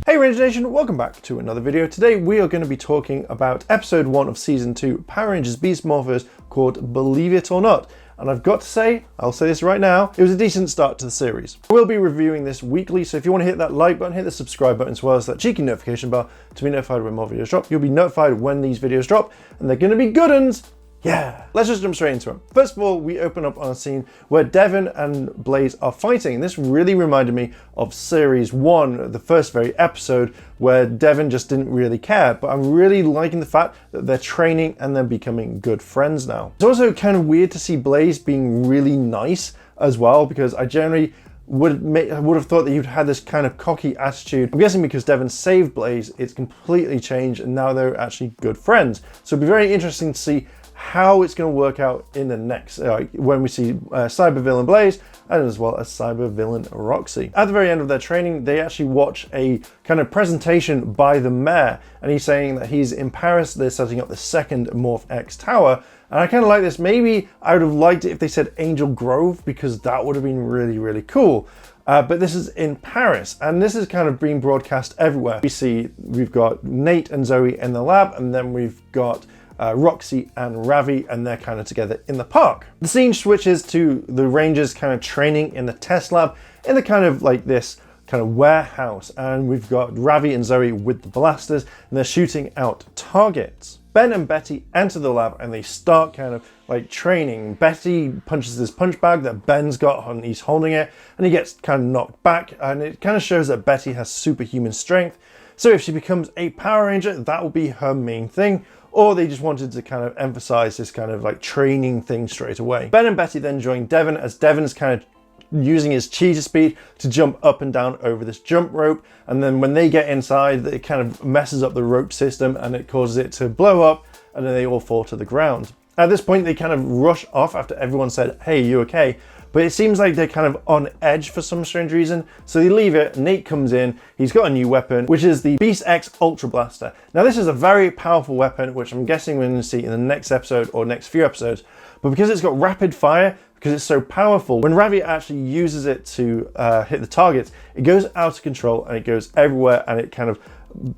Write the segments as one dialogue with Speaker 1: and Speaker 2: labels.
Speaker 1: Hey Ranger Nation, welcome back to another video. Today we are going to be talking about episode 1 of season 2, Power Rangers Beast Morphers, called Believe It or Not. And I've got to say, I'll say this right now, it was a decent start to the series. We'll be reviewing this weekly, so if you want to hit that like button, hit the subscribe button, as well as that cheeky notification bell to be notified when more videos drop. You'll be notified when these videos drop, and they're going to be good uns. Yeah, let's just jump straight into them. First of all, we open up on a scene where Devon and Blaze are fighting. And this really reminded me of series 1, the first very episode, where Devon just didn't really care. But I'm really liking the fact that they're training and they're becoming good friends now. It's also kind of weird to see Blaze being really nice as well, because I generally would have thought that you'd had this kind of cocky attitude. I'm guessing because Devon saved Blaze, it's completely changed and now they're actually good friends. So it'll be very interesting to see how it's going to work out in the next, when we see cyber villain Blaze and as well as cyber villain Roxy. At the very end of their training, they actually watch a kind of presentation by the mayor, and he's saying that he's in Paris, they're setting up the second Morph X tower. And I kind of like this. Maybe I would have liked it if they said Angel Grove, because that would have been really, really cool. But this is in Paris, and this is kind of being broadcast everywhere. We've got Nate and Zoe in the lab, and then we've got Roxy and Ravi, and they're kind of together in the park. The scene switches to the Rangers kind of training in the test lab in the kind of like this kind of warehouse, and we've got Ravi and Zoe with the blasters and they're shooting out targets. Ben and Betty enter the lab and they start kind of like training. Betty punches this punch bag that Ben's got and he's holding it, and he gets kind of knocked back, and it kind of shows that Betty has superhuman strength. So if she becomes a Power Ranger, that will be her main thing. Or they just wanted to kind of emphasize this kind of like training thing straight away. Ben and Betty then join Devon, as Devon's kind of using his cheetah speed to jump up and down over this jump rope. And then when they get inside, it kind of messes up the rope system and it causes it to blow up, and then they all fall to the ground. At this point, they kind of rush off after everyone said, "Hey, you okay?" But it seems like they're kind of on edge for some strange reason. So they leave it. Nate comes in. He's got a new weapon, which is the Beast X Ultra Blaster. Now this is a very powerful weapon, which I'm guessing we're going to see in the next episode or next few episodes. But because it's got rapid fire, because it's so powerful, when Ravi actually uses it to hit the targets, it goes out of control and it goes everywhere, and it kind of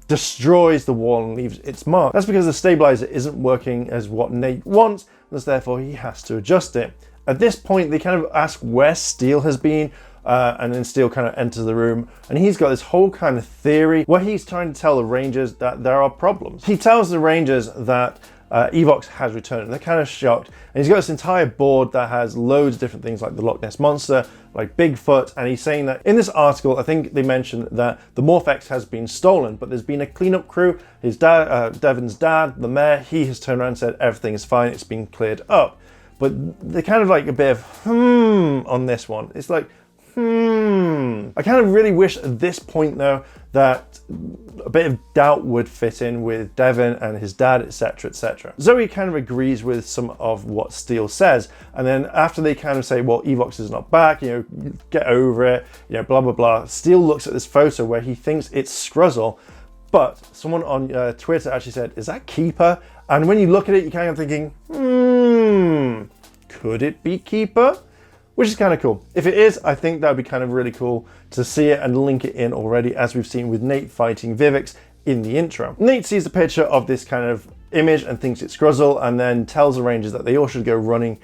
Speaker 1: destroys the wall and leaves its mark. That's because the stabilizer isn't working as what Nate wants, and therefore he has to adjust it. At this point, they kind of ask where Steel has been, and then Steel kind of enters the room, and he's got this whole kind of theory where he's trying to tell the Rangers that there are problems. He tells the Rangers that Evox has returned, and they're kind of shocked. And he's got this entire board that has loads of different things like the Loch Ness Monster, like Bigfoot, and he's saying that in this article, I think they mentioned that the Morph X has been stolen, but there's been a cleanup crew. His dad, Devon's dad, the mayor, he has turned around and said everything is fine, it's been cleared up. But they're kind of like a bit of on this one. It's like, I kind of really wish at this point though that a bit of doubt would fit in with Devon and his dad, etc, etc. Zoe kind of agrees with some of what Steel says, and then after they kind of say, well, Evox is not back, you know, get over it, you know, blah blah blah. Steel looks at this photo where he thinks it's Scruzzle, but someone on Twitter actually said, is that Keeper? And when you look at it, you're kind of thinking, could it be Keeper? Which is kind of cool. If it is, I think that would be kind of really cool to see it and link it in already, as we've seen with Nate fighting Vivix in the intro. Nate sees the picture of this kind of image and thinks it's Scruzzle, and then tells the Rangers that they all should go running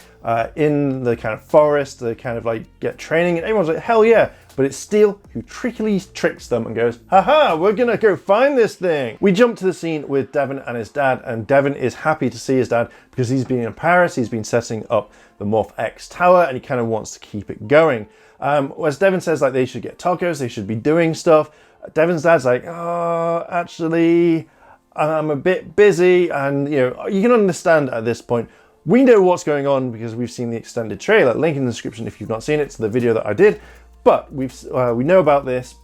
Speaker 1: in the kind of forest to kind of like get training, and everyone's like, hell yeah. But it's Steel who trickily tricks them and goes, haha, we're gonna go find this thing. We jump to the scene with Devon and his dad, and Devon is happy to see his dad because he's been in Paris, he's been setting up the Morph X tower, and he kind of wants to keep it going. As Devon says, like, they should get tacos, they should be doing stuff. Devon's dad's like, oh, actually, I'm a bit busy, and you know, you can understand at this point. We know what's going on because we've seen the extended trailer. Link in the description if you've not seen it to the video that I did. But we know about this,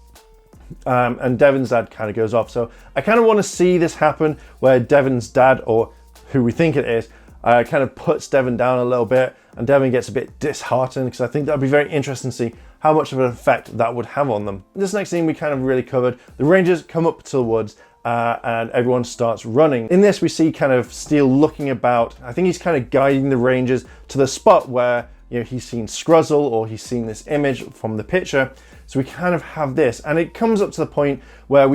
Speaker 1: and Devon's dad kind of goes off. So I kind of want to see this happen where Devon's dad, or who we think it is, kind of puts Devon down a little bit, and Devon gets a bit disheartened, because I think that'd be very interesting to see how much of an effect that would have on them. This next scene we kind of really covered. The Rangers come up to the woods, and everyone starts running. In this, we see kind of Steel looking about. I think he's kind of guiding the Rangers to the spot where you know, he's seen Scruzzle or he's seen this image from the picture. So we kind of have this, and it comes up to the point where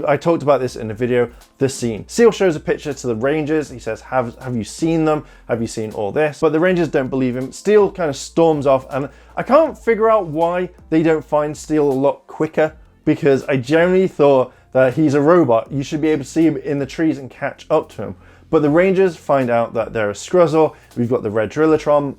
Speaker 1: I talked about this in the video, the scene. Seal shows a picture to the Rangers. He says, have you seen them? Have you seen all this? But the Rangers don't believe him. Steel kind of storms off, and I can't figure out why they don't find Steel a lot quicker, because I generally thought that he's a robot. You should be able to see him in the trees and catch up to him. But the Rangers find out that they're a Scruzzle. We've got the red Drillotron,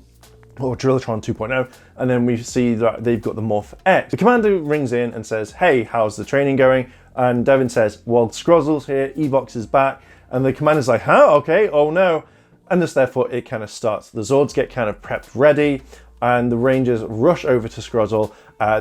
Speaker 1: or Drillotron 2.0, and then we see that they've got the Morph X. The commander rings in and says, hey, how's the training going? And Devon says, well, Scruzzle's here, Evox is back, and the commander's like, huh, okay, oh no. And thus, therefore, it kind of starts. The Zords get kind of prepped ready, and the Rangers rush over to Scruzzle.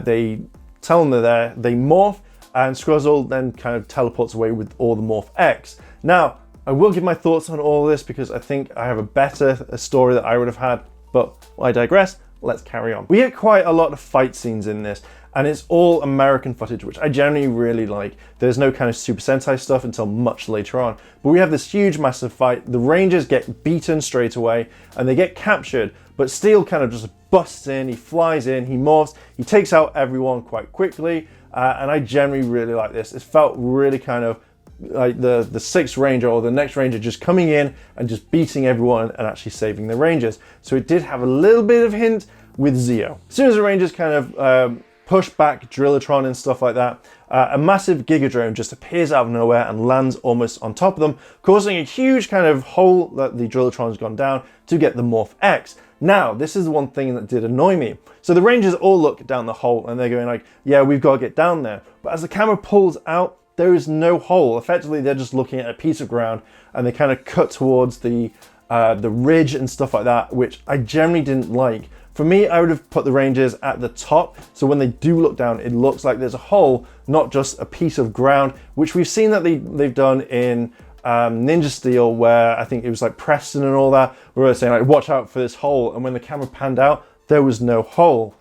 Speaker 1: They tell them they're there, they morph, and Scruzzle then kind of teleports away with all the Morph X. Now, I will give my thoughts on all of this because I think I have a better story that I would have had, but I digress. Let's carry on. We get quite a lot of fight scenes in this, and it's all American footage, which I generally really like. There's no kind of Super Sentai stuff until much later on, but we have this huge, massive fight. The Rangers get beaten straight away, and they get captured, but Steel kind of just busts in, he flies in, he morphs, he takes out everyone quite quickly, and I generally really like this. It felt really kind of like the sixth Ranger or the next Ranger just coming in and just beating everyone and actually saving the Rangers. So it did have a little bit of hint with Zeo. As soon as the Rangers kind of push back Drillotron and stuff like that, a massive Gigadrone just appears out of nowhere and lands almost on top of them, causing a huge kind of hole that the Drillotron's gone down to get the Morph X. Now, this is the one thing that did annoy me. So the Rangers all look down the hole and they're going like, yeah, we've got to get down there. But as the camera pulls out, there is no hole. Effectively, they're just looking at a piece of ground and they kind of cut towards the ridge and stuff like that, which I generally didn't like. For me, I would have put the Rangers at the top, so when they do look down, it looks like there's a hole, not just a piece of ground, which we've seen that they've done in Ninja Steel, where I think it was like Preston and all that, where they're saying like, watch out for this hole, and when the camera panned out, there was no hole.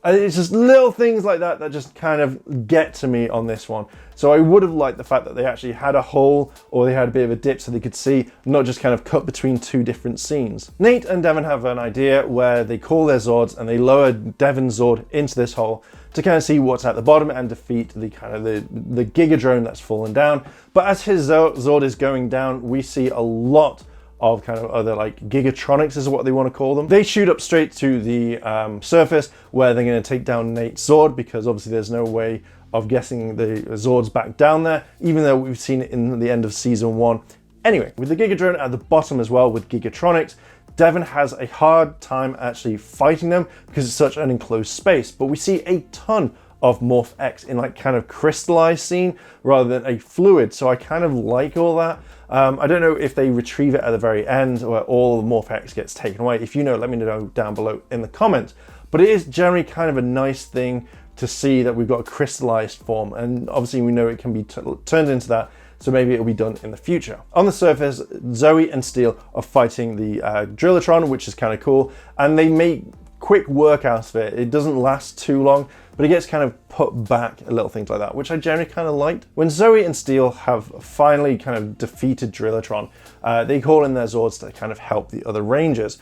Speaker 1: It's just little things like that that just kind of get to me on this one. So I would have liked the fact that they actually had a hole or they had a bit of a dip so they could see, not just kind of cut between two different scenes. Nate and Devon have an idea where they call their Zords and they lower Devon's Zord into this hole to kind of see what's at the bottom and defeat the kind of the Gigadrone that's fallen down. But as his Zord is going down, we see a lot of kind of other like Gigatronics is what they want to call them. They shoot up straight to the surface where they're going to take down Nate's Zord, because obviously there's no way of getting the Zords back down there, even though we've seen it in the end of season 1. Anyway, with the Gigadrone at the bottom as well with Gigatronics, Devon has a hard time actually fighting them because it's such an enclosed space, but we see a ton of Morph X in like kind of crystallized scene rather than a fluid, so I kind of like all that. I don't know if they retrieve it at the very end where all the Morph X gets taken away. If you know, let me know down below in the comments. But it is generally kind of a nice thing to see that we've got a crystallized form, and obviously we know it can be turned into that, so maybe it'll be done in the future. On the surface, Zoe and Steel are fighting the Drillotron, which is kind of cool, and they make quick work out of it. It doesn't last too long, but it gets kind of put back, little things like that, which I generally kind of liked. When Zoe and Steel have finally kind of defeated Drillotron, they call in their Zords to kind of help the other Rangers.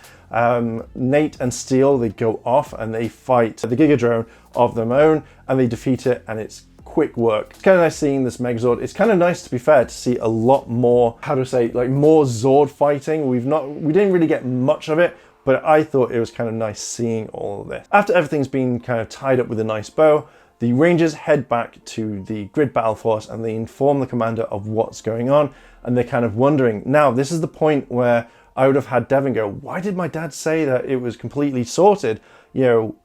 Speaker 1: Nate and Steel, they go off and they fight the Gigadrone of their own, and they defeat it, and it's quick work. It's kind of nice seeing this Megazord. It's kind of nice, to be fair, to see a lot more, how to say, like more Zord fighting. We didn't really get much of it, but I thought it was kind of nice seeing all of this. After everything's been kind of tied up with a nice bow, the Rangers head back to the Grid Battle Force and they inform the commander of what's going on, and they're kind of wondering. Now, this is the point where I would have had Devon go, why did my dad say that it was completely sorted? You know,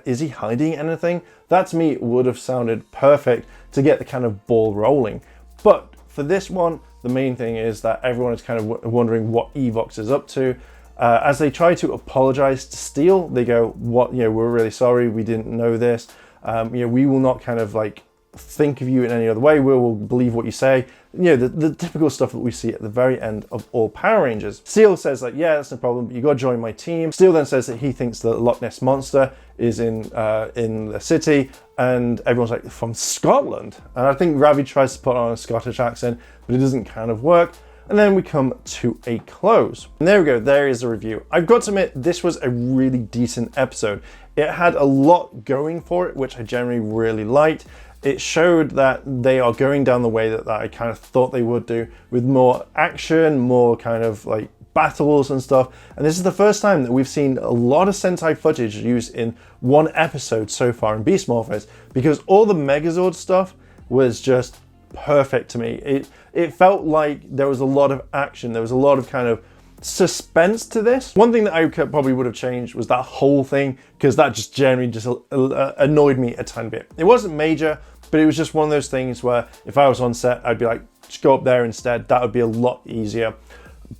Speaker 1: is he hiding anything? That to me would have sounded perfect to get the kind of ball rolling. But for this one, the main thing is that everyone is kind of wondering what Evox is up to. As they try to apologize to Steel, they go, "What? You know, we're really sorry. We didn't know this. You know, we will not kind of like think of you in any other way. We will believe what you say." You know, the typical stuff that we see at the very end of all Power Rangers. Steel says like, "Yeah, that's no problem. You got to join my team." Steel then says that he thinks the Loch Ness Monster is in the city, and everyone's like, "From Scotland?" And I think Ravi tries to put on a Scottish accent, but it doesn't kind of work. and then we come to a close. And there we go, there is the review. I've got to admit, this was a really decent episode. It had a lot going for it, which I generally really liked. It showed that they are going down the way that I kind of thought they would do, with more action, more kind of like battles and stuff. And this is the first time that we've seen a lot of Sentai footage used in one episode so far in Beast Morphers, because all the Megazord stuff was just perfect to me. It felt like there was a lot of action, there was a lot of kind of suspense to this. One thing that I probably would have changed was that whole thing, because that just generally just annoyed me a tiny bit. It wasn't major, but it was just one of those things where if I was on set, I'd be like, just go up there instead. That would be a lot easier.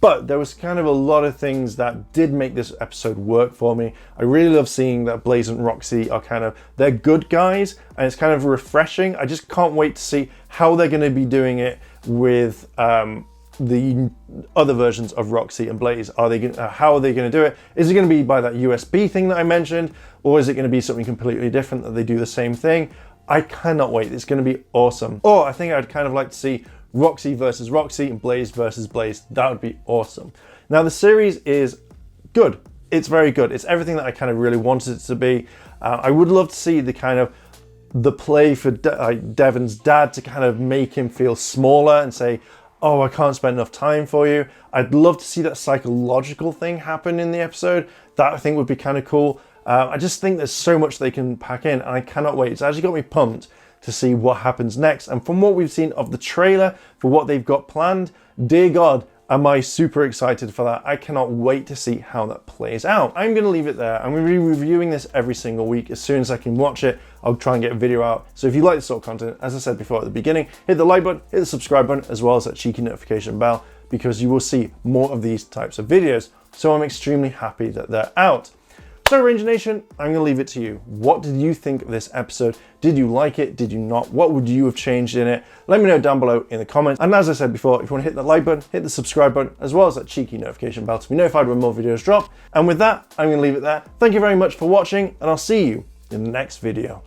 Speaker 1: But there was kind of a lot of things that did make this episode work for me. I really love seeing that Blaze and Roxy are kind of, they're good guys, and it's kind of refreshing. I just can't wait to see how they're going to be doing it with the other versions of Roxy and Blaze. How are they going to do it? Is it going to be by that USB thing that I mentioned, or is it going to be something completely different that they do the same thing? I cannot wait. It's going to be awesome. Or I think I'd kind of like to see Roxy versus Roxy and Blaze versus Blaze. That would be awesome. Now the series is good. It's very good. It's everything that I kind of really wanted it to be. I would love to see the play for Devon's dad to kind of make him feel smaller and say, oh, I can't spend enough time for you. I'd love to see that psychological thing happen in the episode. That I think would be kind of cool. I just think there's so much they can pack in, and I cannot wait. It's actually got me pumped to see what happens next. And from what we've seen of the trailer for what they've got planned, dear God, am I super excited for that. I cannot wait to see how that plays out. I'm going to leave it there. I'm going to be reviewing this every single week. As soon as I can watch it, I'll try and get a video out. So if you like this sort of content, as I said before at the beginning, hit the like button, hit the subscribe button, as well as that cheeky notification bell, because you will see more of these types of videos. So I'm extremely happy that they're out. So Ranger Nation, I'm going to leave it to you. What did you think of this episode? Did you like it? Did you not? What would you have changed in it? Let me know down below in the comments. And as I said before, if you want to hit that like button, hit the subscribe button, as well as that cheeky notification bell to be notified when more videos drop. And with that, I'm going to leave it there. Thank you very much for watching, and I'll see you in the next video.